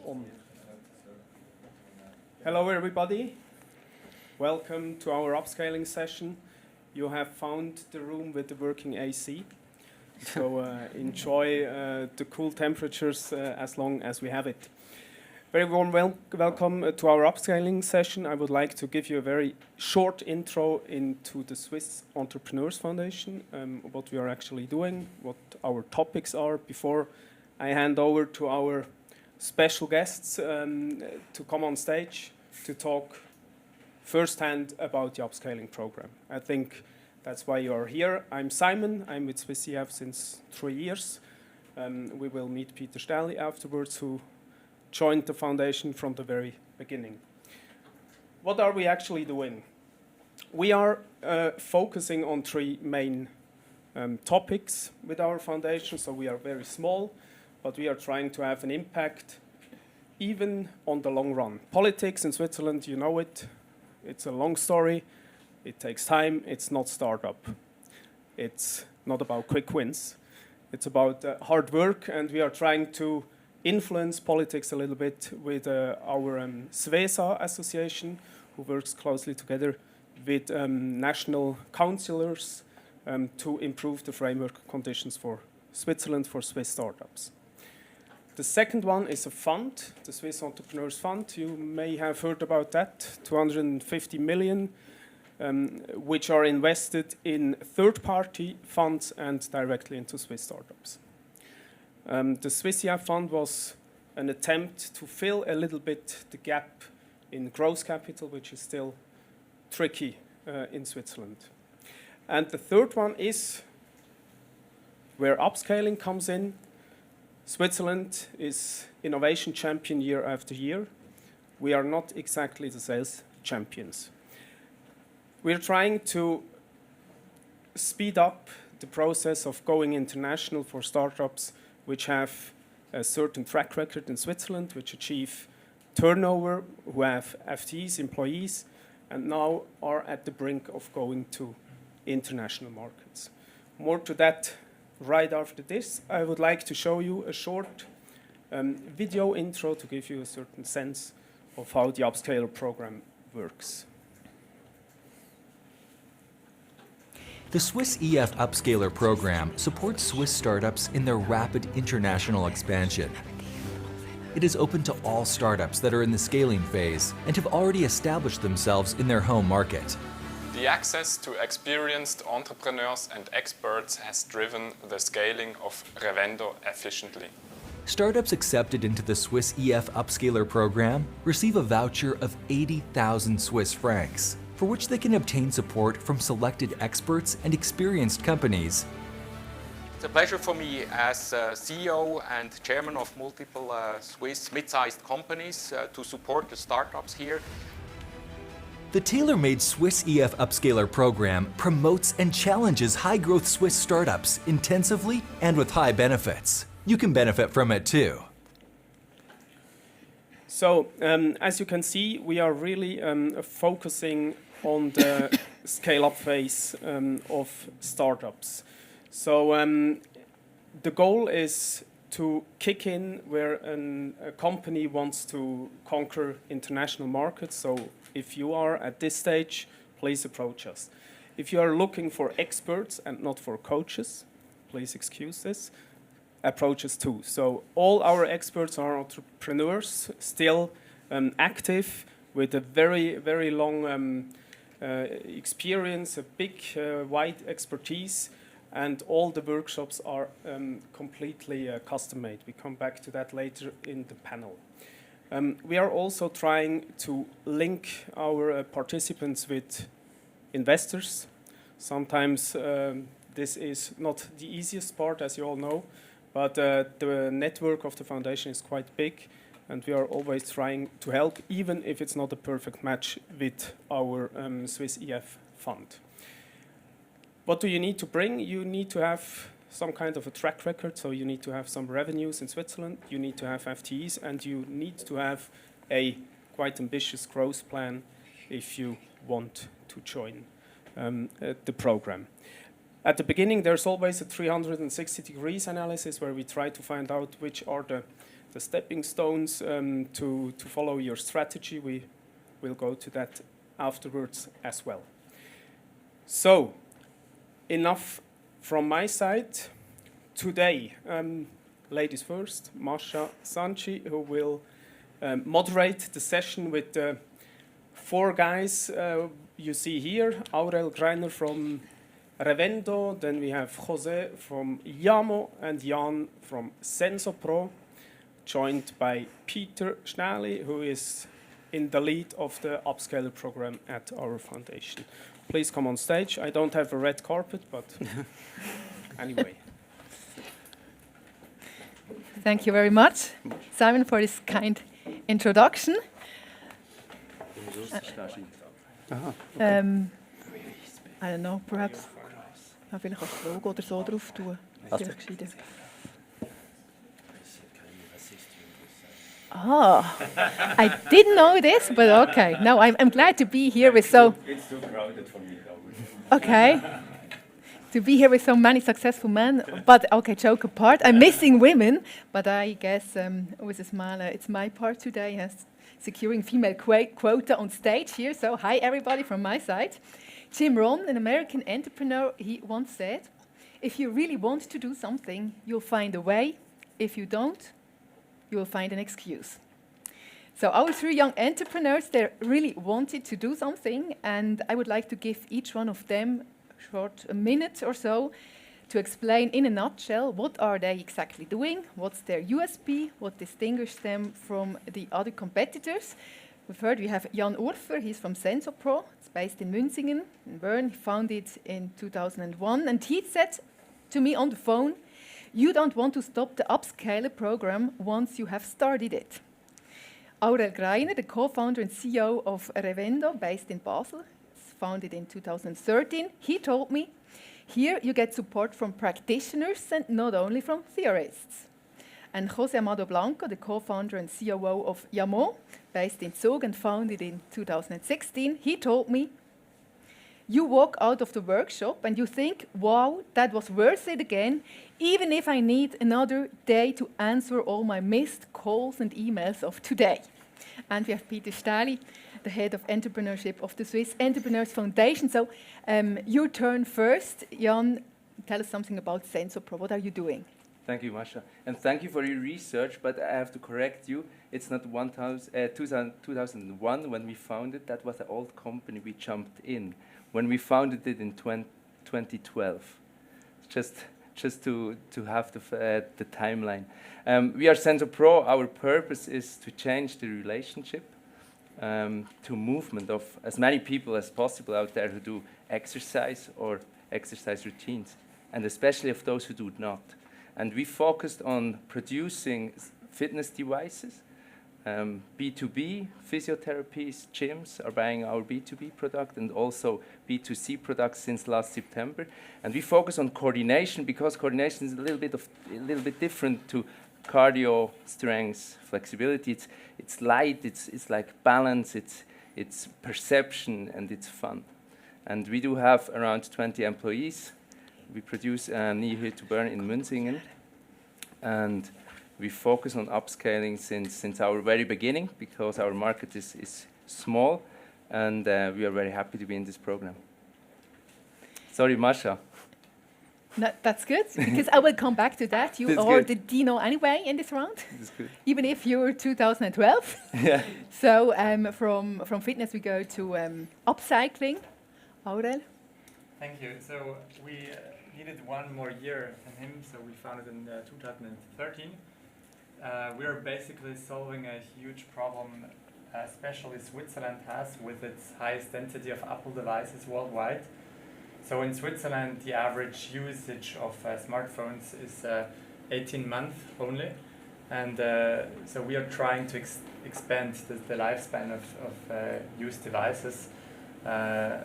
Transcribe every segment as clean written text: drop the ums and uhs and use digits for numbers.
on. Hello everybody, welcome to our upscaling session. You have found the room with the working AC, so enjoy the cool temperatures as long as we have it. Very warm welcome to our upscaling session. I would like to give you a very short intro into the Swiss Entrepreneurs Foundation, what we are actually doing, what our topics are, before I hand over to our special guests to come on stage to talk firsthand about the upscaling program. I think that's why you are here. I'm Simon. I'm with Swiss EF since 3 years. We will meet Peter Stähli afterwards, who joined the foundation from the very beginning. What are we actually doing? We are focusing on 3 main topics with our foundation. So we are very small, but we are trying to have an impact even on the long run. Politics in Switzerland, you know it. It's a long story. It takes time. It's not startup. It's not about quick wins. It's about hard work, and we are trying to influence politics a little bit with our SWESA association, who works closely together with national councillors to improve the framework conditions for Switzerland for Swiss startups. The second one is a fund, the Swiss Entrepreneurs Fund. You may have heard about that, 250 million, which are invested in third-party funds and directly into Swiss startups. The Swiss EF Fund was an attempt to fill a little bit the gap in growth capital, which is still tricky in Switzerland. And the third one is where upscaling comes in. Switzerland is innovation champion year after year. We are not exactly the sales champions. We're trying to speed up the process of going international for startups which have a certain track record in Switzerland, which achieve turnover, who have FTEs, employees, and now are at the brink of going to international markets. More to that right after this. I would like to show you a short video intro to give you a certain sense of how the UpScaler program works. The Swiss EF UpScaler program supports Swiss startups in their rapid international expansion. It is open to all startups that are in the scaling phase and have already established themselves in their home market. The access to experienced entrepreneurs and experts has driven the scaling of Revendo efficiently. Startups accepted into the Swiss EF UpScaler program receive a voucher of 80,000 Swiss francs, for which they can obtain support from selected experts and experienced companies. It's a pleasure for me as CEO and chairman of multiple Swiss mid-sized companies to support the startups here. The tailor-made Swiss EF UpScaler program promotes and challenges high-growth Swiss startups intensively and with high benefits. You can benefit from it too. So, as you can see, we are really focusing on the scale-up phase of startups. So, the goal is to kick in where a company wants to conquer international markets. So, if you are at this stage, please approach us. If you are looking for experts and not for coaches, please excuse this, approach us too. So all our experts are entrepreneurs, still active, with a very, very long experience, a big, wide expertise, and all the workshops are completely custom-made. We come back to that later in the panel. We are also trying to link our participants with investors. Sometimes this is not the easiest part, as you all know, but the network of the foundation is quite big, and we are always trying to help, even if it's not a perfect match with our Swiss EF fund. What do you need to bring? You need to have some kind of a track record, so you need to have some revenues in Switzerland, you need to have FTEs, and you need to have a quite ambitious growth plan if you want to join the program. At the beginning, there's always a 360 degrees analysis where we try to find out which are the stepping stones to follow your strategy. We will go to that afterwards as well. So, enough from my side. Today, ladies first, Masha Sanchi, who will moderate the session with the 4 guys you see here. Aurel Greiner from Revendo, then we have Jose from Yamo and Jan from SensoPro, joined by Peter Schnali, who is in the lead of the UpScaler program at our foundation. Please come on stage. I don't have a red carpet, but anyway. Thank you very much, Simon, for this kind introduction. I don't know, perhaps. Ich vielleicht auch das Logo oder so drauf tun. I didn't know this, but okay. No, I'm glad to be here with so. It's too crowded for me. Okay. To be here with so many successful men, but okay, joke apart, I'm missing women, but I guess with a smile, it's my part today, yes, securing female quota on stage here. So hi everybody from my side. Jim Rohn, an American entrepreneur, he once said, if you really want to do something, you'll find a way. If you don't, you will find an excuse. So our 3 young entrepreneurs, they really wanted to do something, and I would like to give each one of them a minute or so to explain in a nutshell what are they exactly doing, what's their USP, what distinguishes them from the other competitors. We've heard we have Jan Urfer, he's from SensoPro, it's based in Münzingen, in Bern. He founded in 2001, and he said to me on the phone, you don't want to stop the UpScaler program once you have started it. Aurel Greiner, the co-founder and CEO of Revendo, based in Basel, founded in 2013, he told me, here you get support from practitioners and not only from theorists. And Jose Amado Blanco, the co-founder and COO of Yamo, based in Zug and founded in 2016, he told me, you walk out of the workshop and you think, wow, that was worth it again, even if I need another day to answer all my missed calls and emails of today. And we have Peter Stahli, the head of entrepreneurship of the Swiss Entrepreneurs Foundation. So your turn first. Jan, tell us something about SensoPro. What are you doing? Thank you, Masha. And thank you for your research, but I have to correct you. It's not 2001 when we founded. That was an old company we jumped in. When we founded it in 2012. Just to have the timeline. We are SensoPro. Our purpose is to change the relationship to movement of as many people as possible out there who do exercise or exercise routines, and especially of those who do not. And we focused on producing fitness devices, B2B, physiotherapies, gyms are buying our B2B product, and also B2C products since last September. And we focus on coordination because coordination is a little bit different to cardio, strength, flexibility. It's light, it's like balance, it's perception, and it's fun. And we do have around 20 employees. We produce near here to Bern in Münzingen, and we focus on upscaling since our very beginning because our market is small, and we are very happy to be in this program. Sorry, Masha. No, that's good, because I will come back to that. You are the Dino anyway in this round, That's good. even if you're 2012. Yeah. So from fitness we go to upcycling. Aurel? Thank you. So we needed 1 more year than him, so we founded in 2013. We are basically solving a huge problem, especially Switzerland has with its highest density of Apple devices worldwide. So in Switzerland, the average usage of smartphones is 18 months only. And so we are trying to expand the lifespan of used devices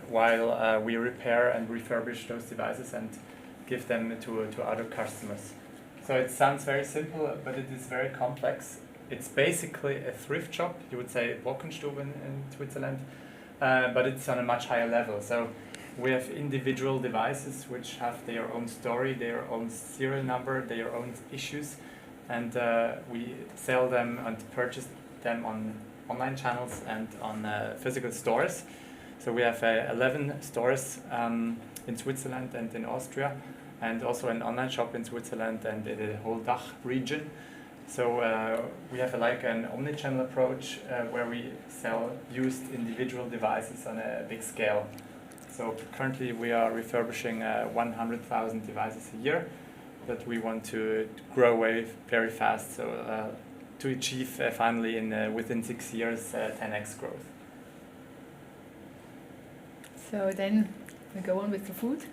while we repair and refurbish those devices and give them to other customers. So it sounds very simple, but it is very complex. It's basically a thrift shop, you would say Brockenstube in Switzerland, but it's on a much higher level. So we have individual devices which have their own story, their own serial number, their own issues, and we sell them and purchase them on online channels and on physical stores. So we have 11 stores in Switzerland and in Austria, and also an online shop in Switzerland and in the whole DACH region. So we have like an omnichannel approach where we sell used individual devices on a big scale. So currently we are refurbishing 100,000 devices a year, but we want to grow very fast. So to achieve finally within 6 years 10x growth. So then we go on with the food.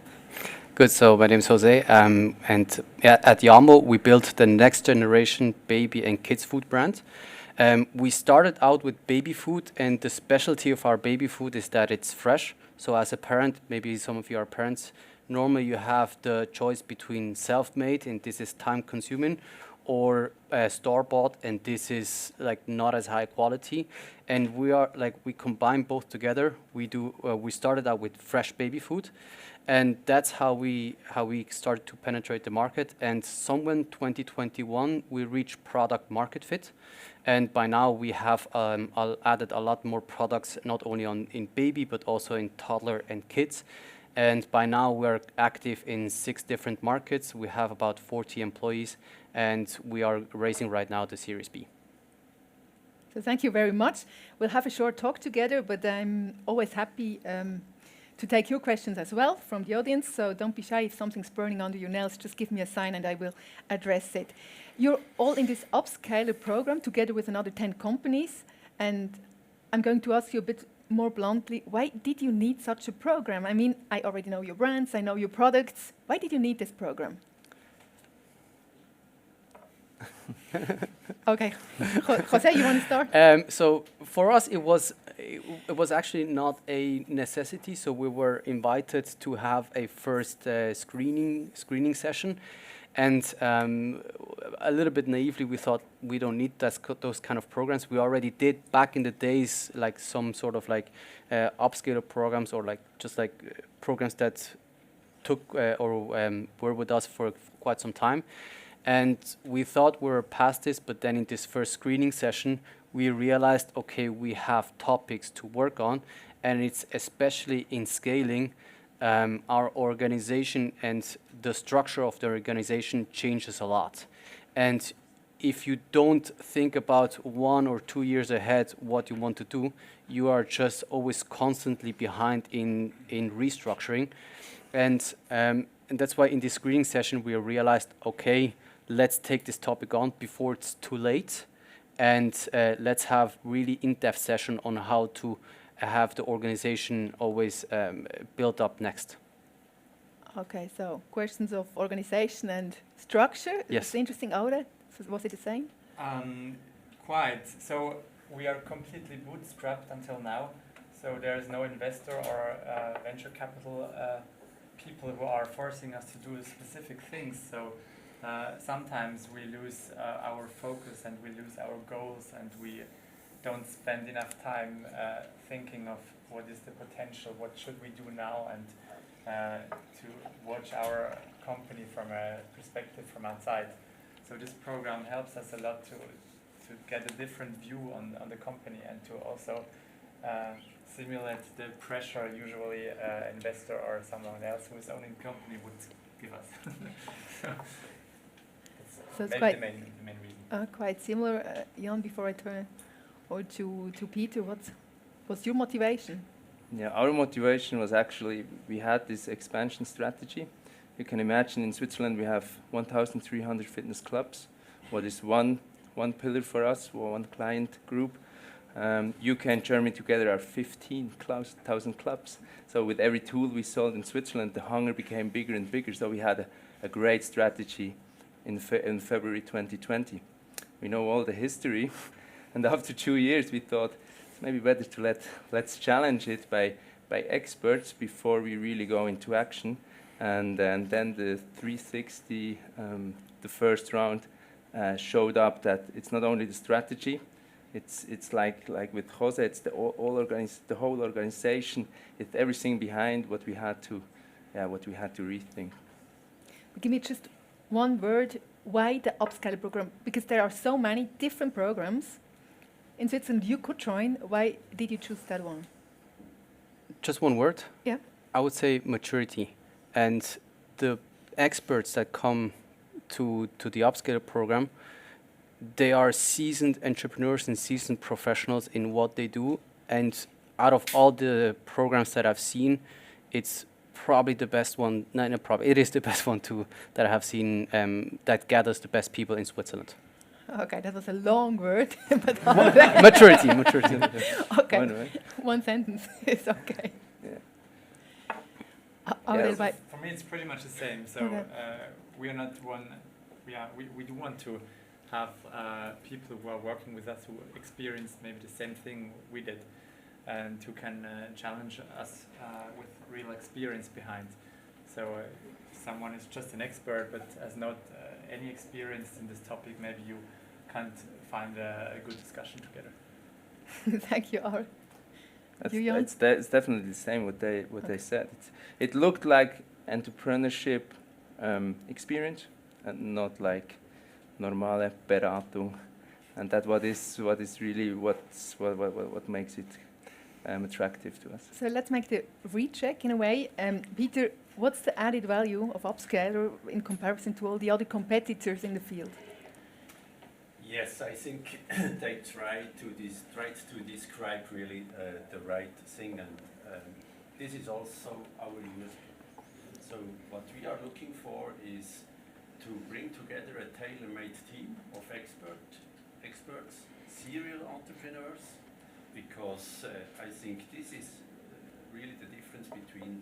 Good. So my name is Jose, and at Yamo we built the next generation baby and kids food brand. We started out with baby food, and the specialty of our baby food is that it's fresh. So as a parent, maybe some of you are parents, normally you have the choice between self-made, and this is time-consuming, or store-bought, and this is like not as high quality. And we combine both together. We started out with fresh baby food, and that's how we started to penetrate the market. And somewhere in 2021 we reached product market fit, and by now we have added a lot more products, not only in baby but also in toddler and kids. And by now we're active in 6 different markets. We have about 40 employees, and we are raising right now the Series B. So thank you very much. We'll have a short talk together, but I'm always happy to take your questions as well from the audience. So don't be shy if something's burning under your nails. Just give me a sign and I will address it. You're all in this UpScaler program together with another 10 companies. And I'm going to ask you a bit more bluntly, why did you need such a program? I mean, I already know your brands, I know your products. Why did you need this program? Okay, Jose, you want to start? So for us, it was actually not a necessity. So we were invited to have a first screening session, and a little bit naively we thought we don't need those kind of programs. We already did back in the days, like some sort of like UpScaler programs, or like just like programs that took were with us for quite some time. And we thought we were past this, but then in this first screening session, we realized, okay, we have topics to work on, and it's especially in scaling, our organization and the structure of the organization changes a lot. And if you don't think about 1 or 2 years ahead what you want to do, you are just always constantly behind in restructuring. And that's why in this screening session, we realized, okay, let's take this topic on before it's too late, and let's have really in-depth session on how to have the organization always built up next. Okay, so questions of organization and structure. Yes. It's interesting. Aure, was it the same? Quite. So we are completely bootstrapped until now. So there is no investor or venture capital people who are forcing us to do specific things. So sometimes we lose our focus and we lose our goals, and we don't spend enough time thinking of what is the potential, what should we do now, and to watch our company from a perspective from outside. So this program helps us a lot to get a different view on the company, and to also simulate the pressure usually an investor or someone else who is owning the company would give us. So it's maybe quite the main reason. quite similar. Jan, before I turn over to Peter, what was your motivation? Yeah, our motivation was actually, we had this expansion strategy. You can imagine in Switzerland we have 1,300 fitness clubs. What is one pillar for us, or one client group? UK and Germany together are 15,000 clubs. So with every tool we sold in Switzerland, the hunger became bigger and bigger. So we had a great strategy in February 2020. We know all the history, and after 2 years we thought it's maybe better to let's challenge it by experts before we really go into action. And then the 360, the first round, showed up that it's not only the strategy, It's like with Jose, it's the whole organization, it's everything behind what we had to rethink. Give me just one word. Why the UpScaler program? Because there are so many different programs in Switzerland you could join. Why did you choose that one? Just one word? Yeah. I would say maturity. And the experts that come to the UpScaler program, they are seasoned entrepreneurs and seasoned professionals in what they do. And out of all the programs that I've seen, it's probably the best one. It is the best one that I have seen that gathers the best people in Switzerland. Okay, that was a long word, but maturity. Okay, Right? one sentence is okay. Yeah. For me, it's pretty much the same. So Okay. we are not one. We do want to have people who are working with us who experienced maybe the same thing we did, and who can challenge us with real experience behind. So someone is just an expert but has not any experience in this topic, maybe you can't find a good discussion together. Thank you, Art. It's definitely the same what they said. It looked like entrepreneurship experience and not like normale Beratung, and that what is really what makes it attractive to us. So let's make the recheck in a way. Peter, what's the added value of UpScaler in comparison to all the other competitors in the field? Yes, I think they tried to describe really the right thing, and this is also our USP. So what we are looking for is to bring together a tailor-made team of experts, serial entrepreneurs, because I think this is really the difference between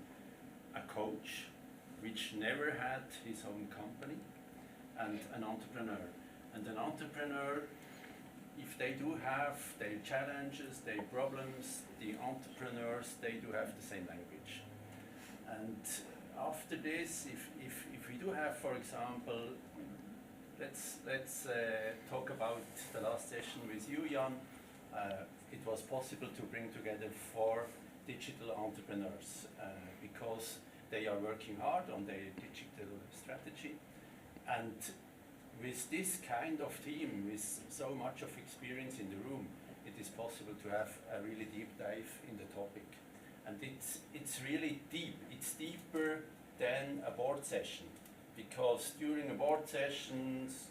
a coach, which never had his own company, and an entrepreneur. And an entrepreneur, if they do have their challenges, their problems, the entrepreneurs, they do have the same language. And after this, if we do have, for example, let's talk about the last session with you, Jan. It was possible to bring together 4 digital entrepreneurs because they are working hard on their digital strategy. And with this kind of team, with so much of experience in the room, it is possible to have a really deep dive in the topic. And it's really deep. It's deeper than a board session, because during the board sessions,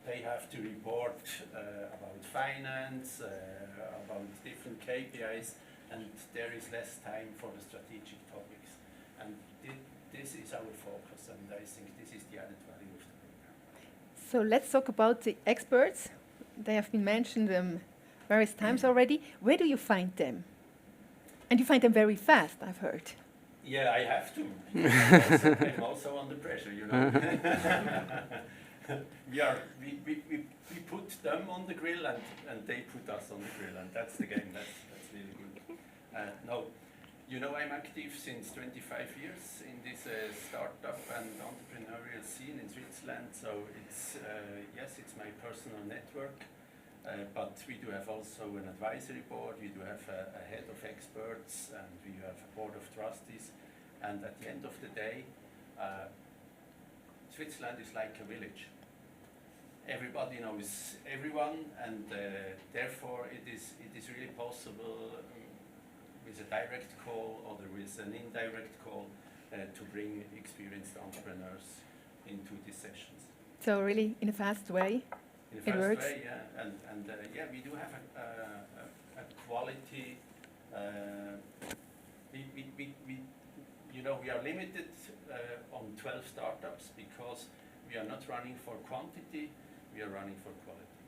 they have to report about finance, about different KPIs, and there is less time for the strategic topics. And this is our focus, and I think this is the added value of the program. So let's talk about the experts. They have been mentioned various times already. Where do you find them? And you find them very fast, I've heard. Yeah, I have to. Because I'm also under pressure, you know. we put them on the grill, and they put us on the grill, and that's the game. That's really good. No, you know, I'm active since 25 years in this startup and entrepreneurial scene in Switzerland. So it's it's my personal network. But we do have also an advisory board, we do have a head of experts, and we have a board of trustees. And at the end of the day, Switzerland is like a village. Everybody knows everyone, and therefore it is really possible with a direct call or with an indirect call to bring experienced entrepreneurs into these sessions. So really, in a fast way, in a it fast works. way, yeah, and yeah, we do have a quality. We are limited on 12 startups because we are not running for quantity, we are running for quality.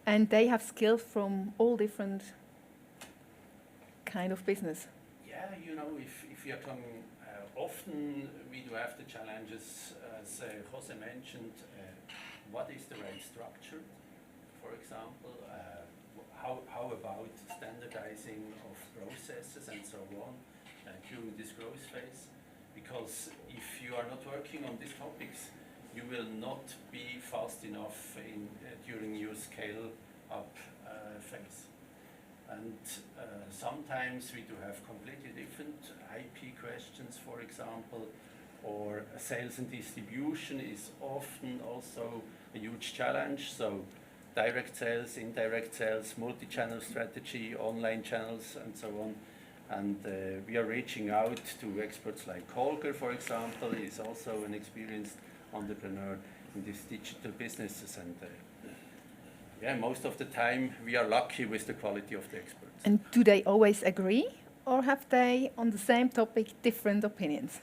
And they have skills from all different kind of business. Yeah, you know, if you are coming, often we do have the challenges, as Jose mentioned, what is the right structure, for example, how about standardizing of processes and so on during this growth phase, because if you are not working on these topics, you will not be fast enough during your scale up phase. And sometimes we do have completely different IP questions, for example, or sales and distribution is often also a huge challenge. So direct sales, indirect sales, multi-channel strategy, online channels, and so on. And we are reaching out to experts like Holger, for example. He's also an experienced entrepreneur in these digital businesses. And yeah, most of the time we are lucky with the quality of the experts. And do they always agree, or have they, on the same topic, different opinions?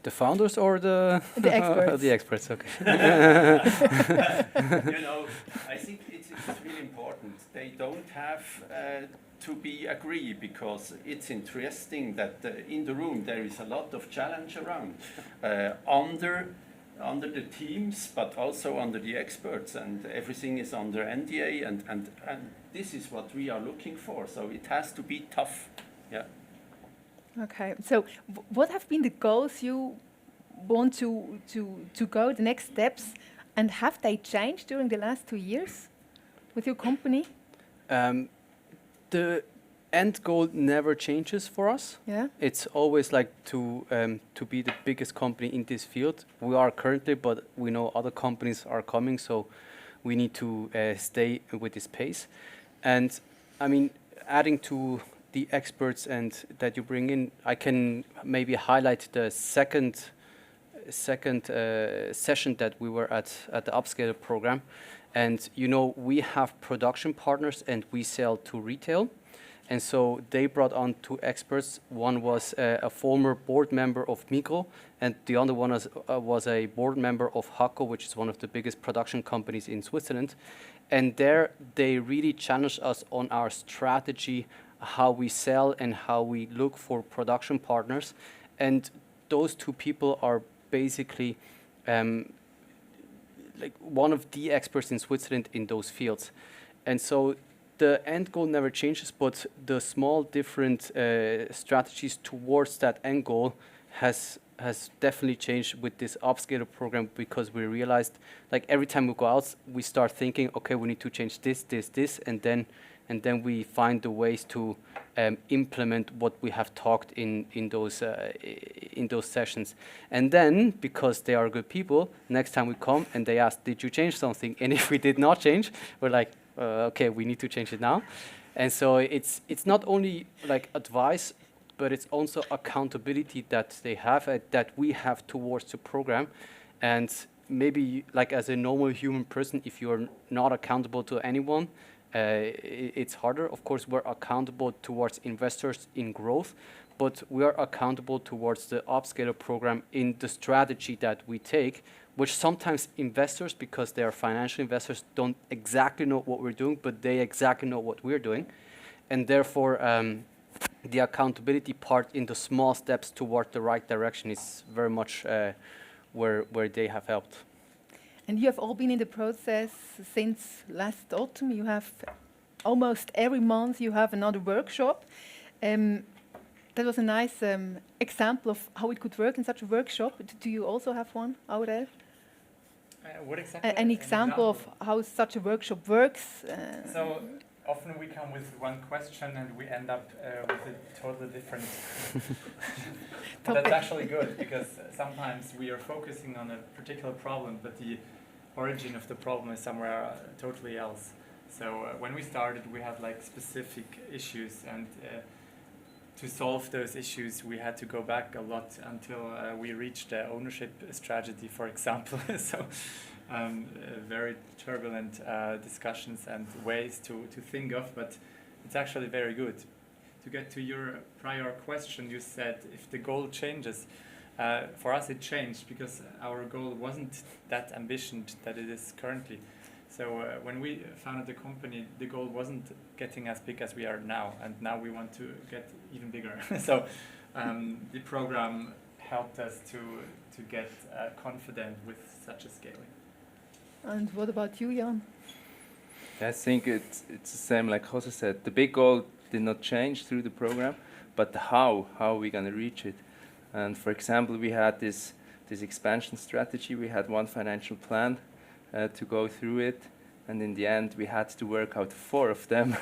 The founders or the experts? The experts, okay. You know, I think it's really important. They don't have to be agree, because it's interesting that in the room there is a lot of challenge around under the teams, but also under the experts, and everything is under NDA, and this is what we are looking for. So it has to be tough. Yeah. Okay, so what have been the goals you want to go, the next steps, and have they changed during the last 2 years with your company? The end goal never changes for us. Yeah. It's always like to be the biggest company in this field. We are currently, but we know other companies are coming, so we need to stay with this pace. And I mean, adding to the experts and that you bring in, I can maybe highlight the second session that we were at the UpScaler program. And you know, we have production partners and we sell to retail. And so they brought on 2 experts. One was a former board member of Migros, and the other one was a board member of Hacco, which is one of the biggest production companies in Switzerland. And there they really challenged us on our strategy, how we sell and how we look for production partners. And those 2 people are basically like one of the experts in Switzerland in those fields. And so the end goal never changes, but the small different strategies towards that end goal has definitely changed with this UpScaler program, because we realized, like, every time we go out, we start thinking, okay, we need to change this, and then we find the ways to implement what we have talked in those sessions. And then, because they are good people, next time we come and they ask, did you change something? And if we did not change, we're like, okay, we need to change it now. And so it's not only like advice, but it's also accountability that they have, that we have towards the program. And maybe, like, as a normal human person, if you're not accountable to anyone, it's harder. Of course, we're accountable towards investors in growth, but we are accountable towards the UpScaler program in the strategy that we take, which sometimes investors, because they are financial investors, don't exactly know what we're doing, but they exactly know what we're doing. And therefore, the accountability part in the small steps toward the right direction is very much where they have helped. And you have all been in the process since last autumn. You have almost every month you have another workshop. That was a nice example of how it could work in such a workshop. Do you also have one, Aurel? What exactly? An example of how such a workshop works. So often we come with one question and we end up with a totally different but that's actually good, because sometimes we are focusing on a particular problem, but the origin of the problem is somewhere totally else. So when we started, we had like specific issues, and to solve those issues, we had to go back a lot until we reached the ownership strategy, for example. So very turbulent discussions and ways to think of, but it's actually very good. To get to your prior question, you said if the goal changes. For us it changed, because our goal wasn't that ambitious that it is currently. So when we founded the company, the goal wasn't getting as big as we are now, and now we want to get even bigger. So the program helped us to get confident with such a scaling. And what about you, Jan? I think it's the same like Jose said. The big goal did not change through the program, but the how are we going to reach it? And for example, we had this this expansion strategy. We had one financial plan to go through it, and in the end we had to work out 4 of them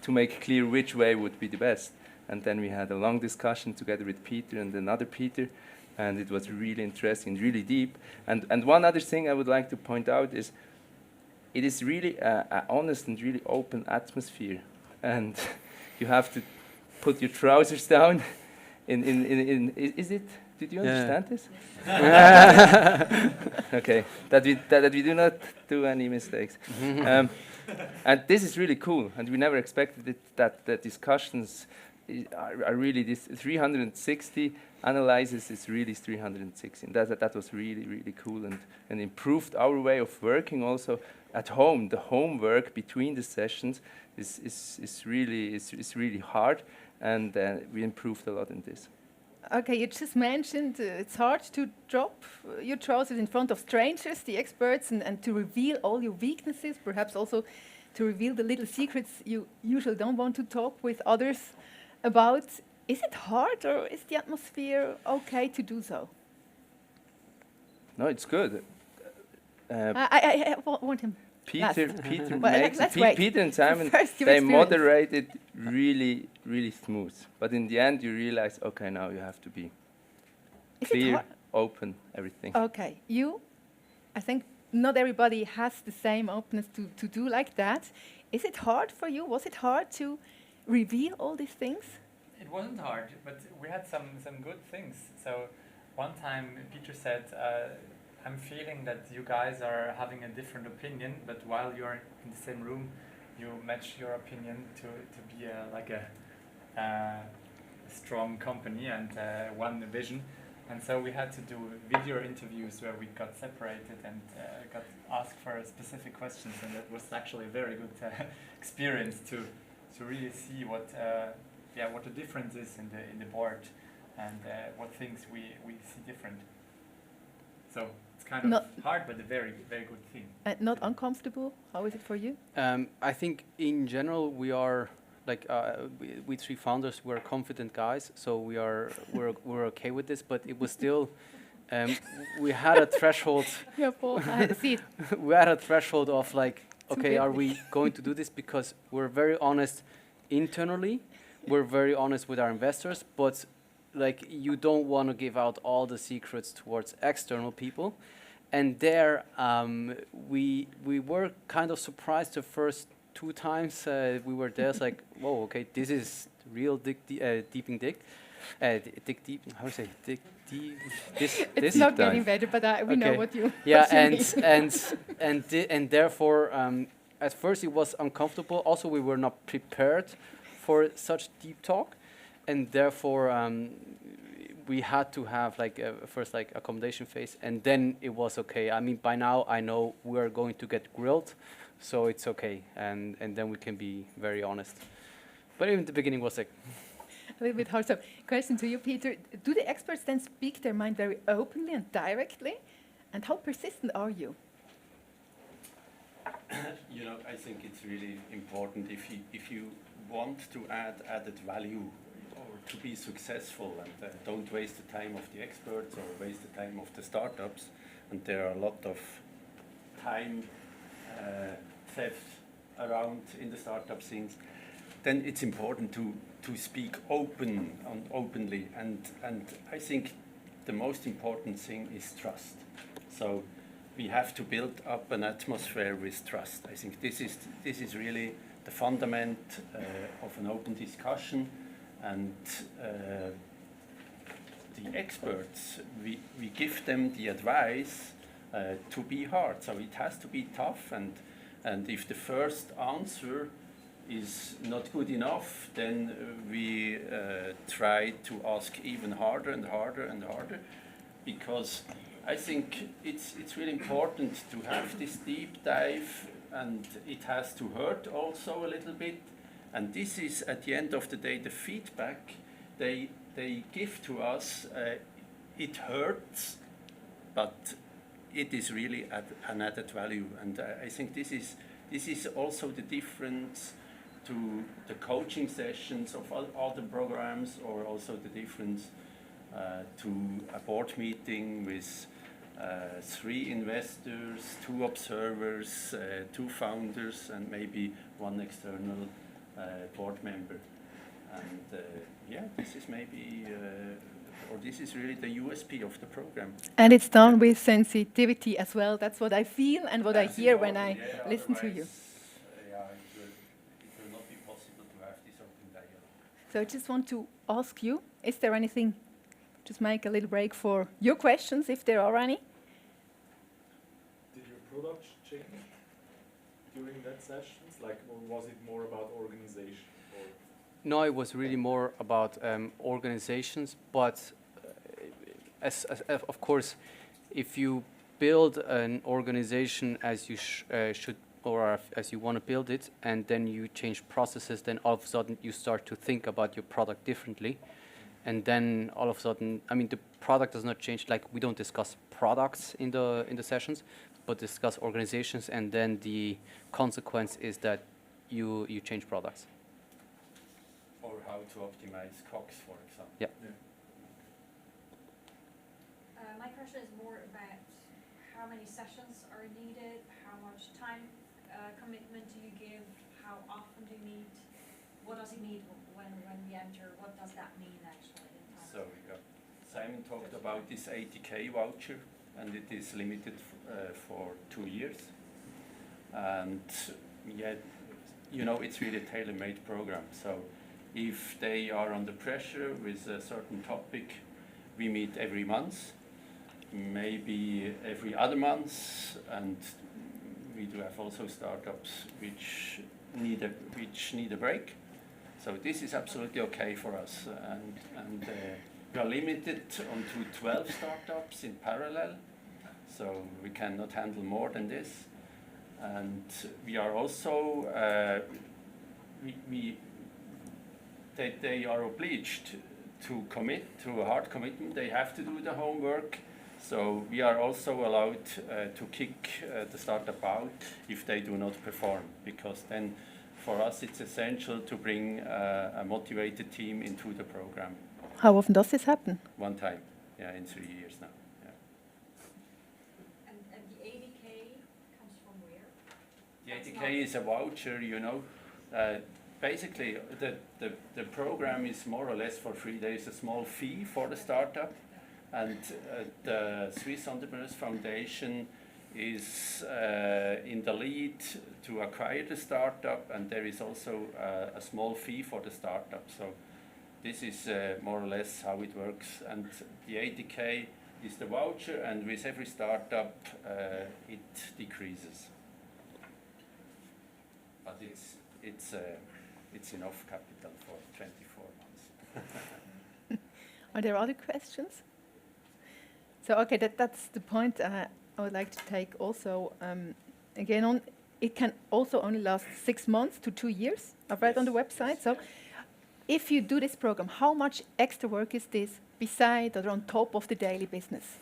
to make clear which way would be the best. And then we had a long discussion together with Peter and another Peter, and it was really interesting, really deep. And one other thing I would like to point out is it is really an honest and really open atmosphere, and you have to put your trousers down. Is it? Did you understand this? Okay, that we do not do any mistakes. And this is really cool, and we never expected it, that the discussions are really this 360 analysis is really 360. And that was really, really cool, and improved our way of working also at home. The homework between the sessions is really hard, and we improved a lot in this. Okay, you just mentioned it's hard to drop your trousers in front of strangers, the experts, and to reveal all your weaknesses, perhaps also to reveal the little secrets you usually don't want to talk with others about. Is it hard, or is the atmosphere okay to do so? No, it's good. I want him. Peter and Simon, they moderated really, really smooth. But in the end, you realize, okay, now you have to be clear, open, everything. Okay, I think not everybody has the same openness to do like that. Is it hard for you? Was it hard to reveal all these things? It wasn't hard, but we had some good things. So one time Peter said, I'm feeling that you guys are having a different opinion, but while you're in the same room, you match your opinion to be like a strong company and one vision. And so we had to do video interviews where we got separated and got asked for specific questions, and that was actually a very good experience to really see what the difference is in the board and what things we see different. So it's kind of hard, but a very, very good thing. Not uncomfortable? How is it for you? I think in general we are like we 3 founders. We're confident guys, so we're okay with this. But it was still we had a threshold. Yeah, Paul, I see it. We had a threshold of like, okay, are we going to do this? Because we're very honest internally. We're very honest with our investors, but like you don't want to give out all the secrets towards external people. And there we were kind of surprised the first 2 times we were there. It's like, whoa, okay, this is real dig deep. How do you say dig deep? It's not getting better, but we know what you. Yeah, what you and therefore at first it was uncomfortable. Also, we were not prepared for such deep talk, and therefore we had to have like first like accommodation phase, and then it was okay. I mean, by now I know we're going to get grilled, so it's okay, and then we can be very honest. But even the beginning was like a little bit hard. So, question to you, Peter: do the experts then speak their mind very openly and directly, and how persistent are you? You know, I think it's really important if you want to add added value or to be successful, and don't waste the time of the experts or waste the time of the startups. And there are a lot of time theft around in the startup scenes. Then it's important to speak openly, and I think the most important thing is trust. So we have to build up an atmosphere with trust. I think this is really the fundament of an open discussion, and the experts, we give them the advice to be hard. So it has to be tough, and if the first answer is not good enough, then we try to ask even harder and harder and harder, because I think it's really important to have this deep dive, and it has to hurt also a little bit. And this is, at the end of the day, the feedback they give to us. It hurts, but it is really an added value. And I think this is also the difference to the coaching sessions of other programs, or also the difference to a board meeting with 3 investors, 2 observers, 2 founders, and maybe 1 external board member. And yeah, this is maybe, or this is really the USP of the program. And it's done with sensitivity as well. That's what I feel and what I That's hear when I important, listen to you. Yeah, it will not be possible to have this open dialogue. So I just want to ask you, is there anything, just make a little break for your questions, if there are any? Did your product change during that sessions? Like, or was it more about organization? Or No, it was really more about organizations, but of course, if you build an organization as you should, or as you want to build it, and then you change processes, then all of a sudden you start to think about your product differently. And then all of a sudden, I mean, the product does not change. Like, we don't discuss products in the sessions, but discuss organizations, and then the consequence is that you change products. Or how to optimize COGS, for example. Yeah. My question is more about how many sessions are needed, how much time commitment do you give, how often do you meet, what does it mean when we enter, what does that mean actually in time? So Simon talked about this 80K voucher, and it is limited for 2 years. And yet, you know, it's really a tailor-made program. So if they are under pressure with a certain topic, we meet every month, maybe every other month, and we do have also startups which need a break. So this is absolutely okay for us, and we are limited onto 12 startups in parallel, so we cannot handle more than this. And we are also they are obliged to commit to a hard commitment. They have to do the homework. So we are also allowed to kick the startup out if they do not perform, because then for us it's essential to bring a motivated team into the program. How often does this happen? 1 time, yeah, in 3 years now. Yeah. And the 80K comes from where? The 80K is a voucher, you know. Basically, the program is more or less for free. There is a small fee for the startup, and the Swiss Entrepreneurs Foundation is in the lead to acquire the startup, and there is also a small fee for the startup. So this is more or less how it works. And the 80K is the voucher, and with every startup it decreases. But it's enough capital for 24 months. Are there other questions? So, okay, that's the point I would like to take also again on. It can also only last 6 months to 2 years. I've read on the website. So, if you do this program, how much extra work is this beside or on top of the daily business?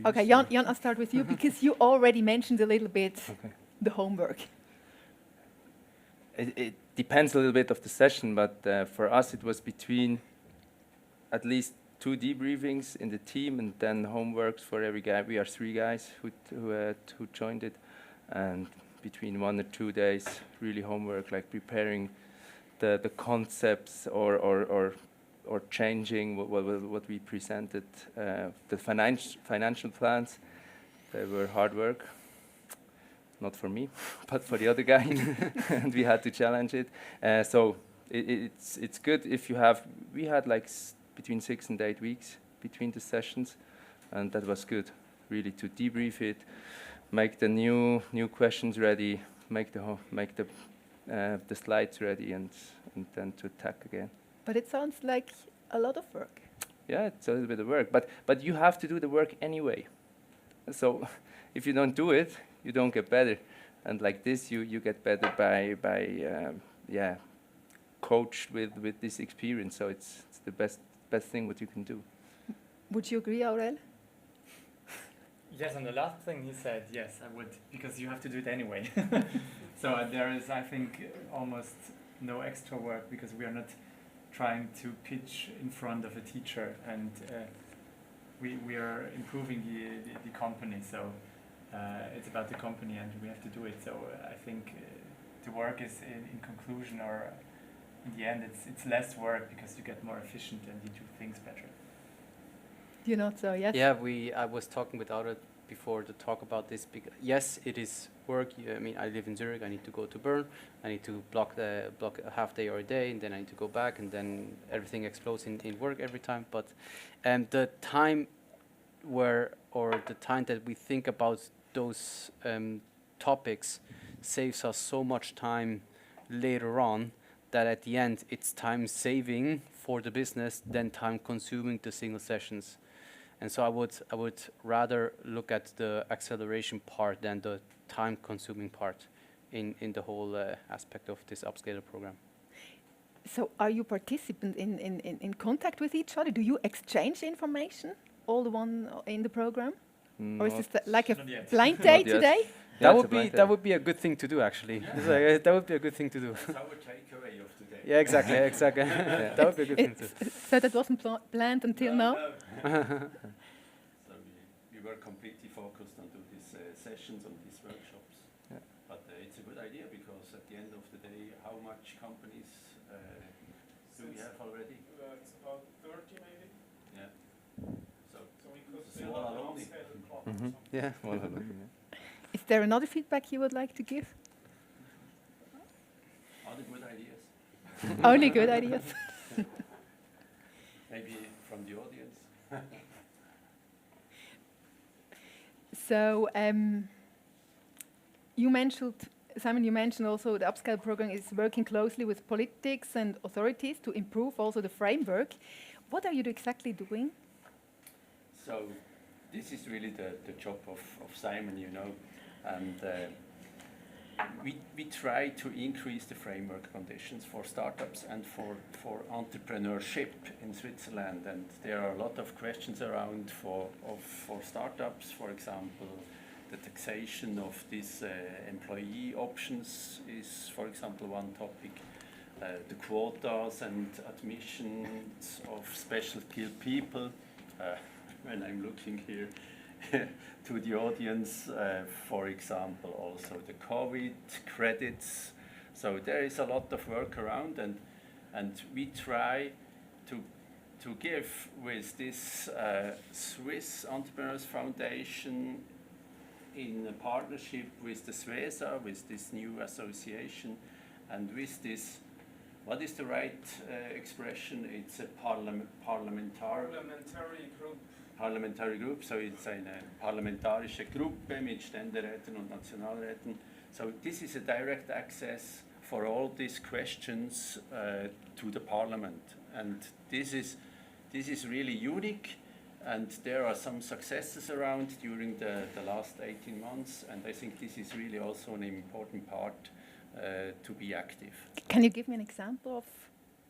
Okay, Jan, I'll start with you because you already mentioned a little bit the homework. It depends a little bit of the session, but for us it was between at least 2 debriefings in the team, and then homeworks for every guy. We are 3 guys who joined it, and between 1 or 2 days, really homework, like preparing the concepts or changing what we presented. The financial plans, they were hard work. Not for me, but for the other guy, and we had to challenge it. So it's good if you have. We had like between 6 and 8 weeks between the sessions, and that was good, really, to debrief it, make the new questions ready, make the slides ready, and then to attack again. But it sounds like a lot of work. Yeah, it's a little bit of work, but you have to do the work anyway. So if you don't do it, you don't get better, and like this, you get better by coached with this experience. So it's the best thing what you can do. Would you agree, Aurel? Yes, and the last thing he said, yes, I would, because you have to do it anyway. So there is, I think, almost no extra work, because we are not trying to pitch in front of a teacher, and we are improving the company. So it's about the company, and we have to do it. So I think the work is in conclusion, or in the end, it's less work because you get more efficient and you do things better. You not so, yes? Yeah, I was talking with Audrey before to talk about this. Yes, it is work. I mean, I live in Zurich. I need to go to Bern. I need to block a half day or a day, and then I need to go back, and then everything explodes in work every time. But the time the time that we think about those topics saves us so much time later on, that at the end it's time saving for the business than time consuming the single sessions. And so I would rather look at the acceleration part than the time consuming part in the whole aspect of this UpScaler program. So are you participant in contact with each other? Do you exchange information, all the one in the program? Or is this like a blind date today? That would be a good thing to do, actually. Yeah. That would be a good thing to do. That's our takeaway of today. Yeah, exactly. Yeah. That would be a good thing to do. So that wasn't planned until now? So we were completely focused on doing these sessions, on these workshops. Yeah. But it's a good idea, because at the end of the day, how much companies do we have already? It's about 30 maybe. Yeah. So we could build an alumni club. Yeah. Is there another feedback you would like to give? Other good ideas? Only good ideas. Maybe from the audience. So Simon, you mentioned also the UpScaler program is working closely with politics and authorities to improve also the framework. What are you exactly doing? So this is really the job of Simon, you know, and we try to increase the framework conditions for startups and for entrepreneurship in Switzerland. And there are a lot of questions around for startups. For example, the taxation of these employee options is, for example, one topic. The quotas and admissions of special skilled people. When I'm looking here to the audience, for example, also the COVID credits. So there is a lot of work around, and we try to give with this Swiss Entrepreneurs Foundation, in a partnership with the SWESA, with this new association, and with this, what is the right expression? It's a parliamentary group. Parliamentary Group, so it's eine parlamentarische Gruppe mit Ständeräten und Nationalräten. So this is a direct access for all these questions to the parliament, and this is really unique, and there are some successes around during the last 18 months, and I think this is really also an important part to be active. Can you give me an example of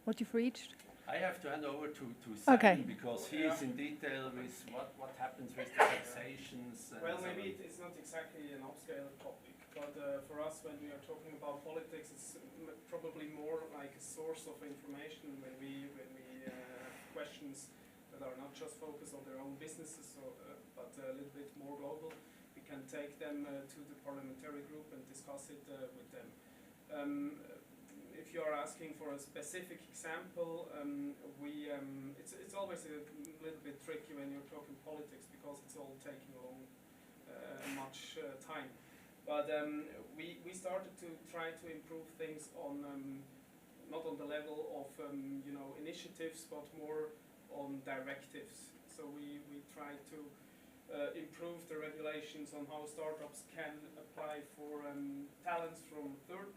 what you've reached? I have to hand over to Simon, okay, because he is in detail with what happens with the taxations. Well, maybe it's not exactly an UpScaler topic, but for us, when we are talking about politics, it's probably more like a source of information when we have questions that are not just focused on their own businesses, but a little bit more global. We can take them to the parliamentary group and discuss it with them. If you are asking for a specific example, it's always a little bit tricky when you're talking politics, because it's all taking much time. But we started to try to improve things on not on the level of initiatives, but more on directives. So we try to improve the regulations on how startups can apply for talents from third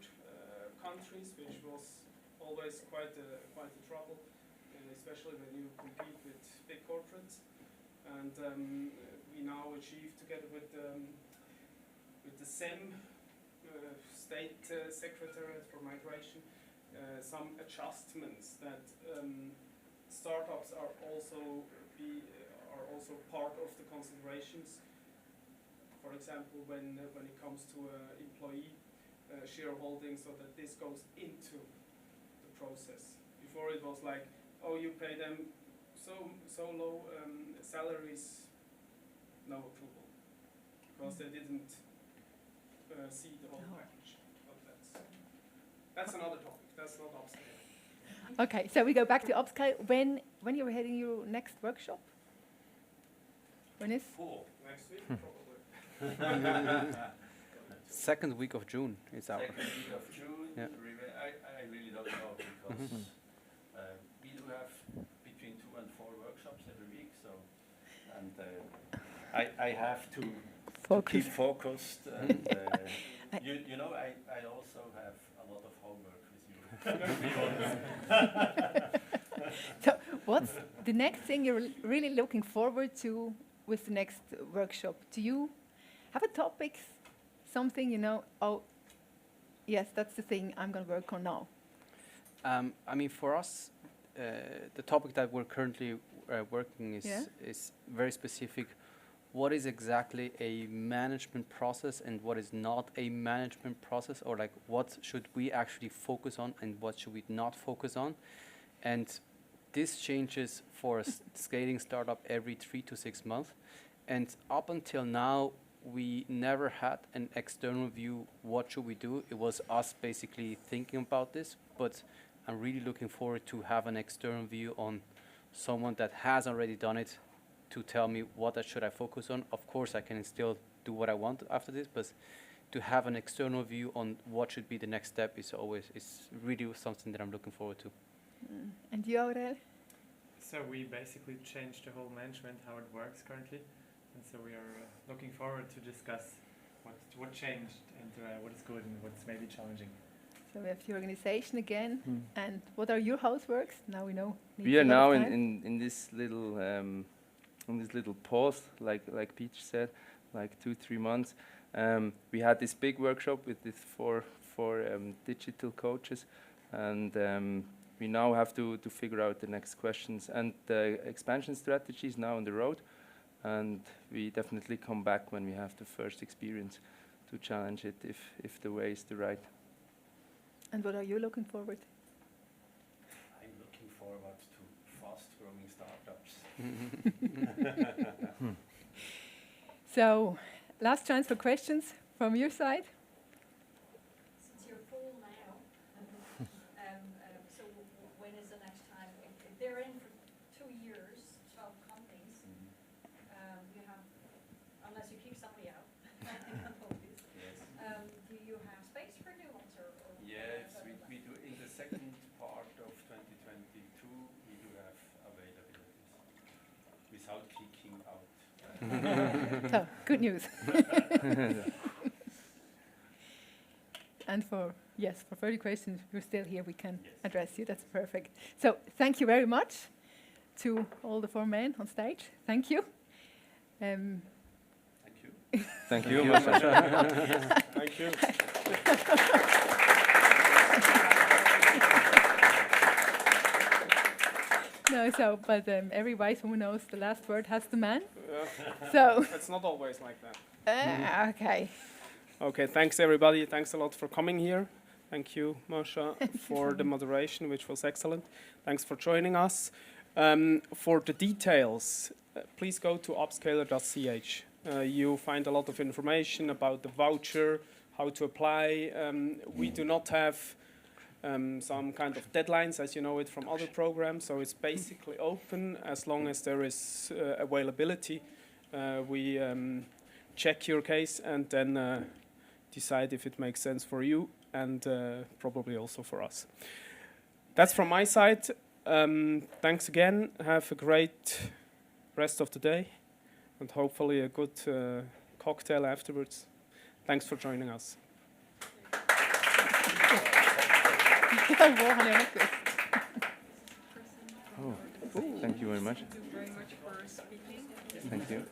countries, which was always quite a trouble, especially when you compete with big corporates. And we now achieved, together with the SEM, State Secretariat for Migration, some adjustments that startups are also part of the considerations. For example, when it comes to employee shareholding, so that this goes into the process before it was like, oh, you pay them so low salaries, no approval, because they didn't see the whole package. But that's another topic. That's not upscale. Okay, so we go back to upscale. When you're having your next workshop? When is? Cool. Next week, probably. Second week of June is our. Second week of June. Yeah. I really don't know because we do have between 2 and 4 workshops every week. So, and I have to keep focused. And you know, I also have a lot of homework with you. So, what's the next thing you're really looking forward to with the next workshop? Do you have a topic, something you know? Oh, yes, that's the thing I'm going to work on now. I mean, for us, the topic that we're currently working is very specific. What is exactly a management process and what is not a management process, or like what should we actually focus on and what should we not focus on? And this changes for a scaling startup every 3 to 6 months. And up until now, we never had an external view, what should we do? It was us basically thinking about this, but I'm really looking forward to have an external view on someone that has already done it to tell me what should I focus on. Of course, I can still do what I want after this, but to have an external view on what should be the next step is really something that I'm looking forward to. And you, Aurel? So we basically changed the whole management, how it works currently. And so we are looking forward to discuss what changed and what is good and what's maybe challenging. So we have the organization again. And what are your houseworks? Now we know. We are now in this little pause, like Peter said, like 2-3 months. We had this big workshop with these four digital coaches, and we now have to figure out the next questions. And the expansion strategy is now on the road, and we definitely come back when we have the first experience to challenge it if the way is the right. And what are you looking forward? I'm looking forward to fast-growing startups. So, last chance for questions from your side. Since you're full now, so when is the next time? If they're in for 2 years, 12 companies, you have, unless you kick somebody out, do you have space for new ones? Or yes, we do. In the second part of 2022, we do have availabilities without kicking out. So, good news. And for further questions, we're still here. We can address you. That's perfect. So thank you very much to all the 4 men on stage. Thank you. Thank you. Thank you, Masha. Thank you. No, but every wise woman knows the last word has the man. So It's not always like that. okay. Okay, thanks everybody. Thanks a lot for coming here. Thank you, Masha, for the moderation, which was excellent. Thanks for joining us. For the details, please go to upscaler.ch. You find a lot of information about the voucher, how to apply. We do not have some kind of deadlines, as you know it from other programs, so it's basically open as long as there is availability. We check your case and then decide if it makes sense for you and probably also for us. That's from my side. Thanks again. Have a great rest of the day and hopefully a good cocktail afterwards. Thanks for joining us. Thank you very much. Thank you very much for speaking. Thank you.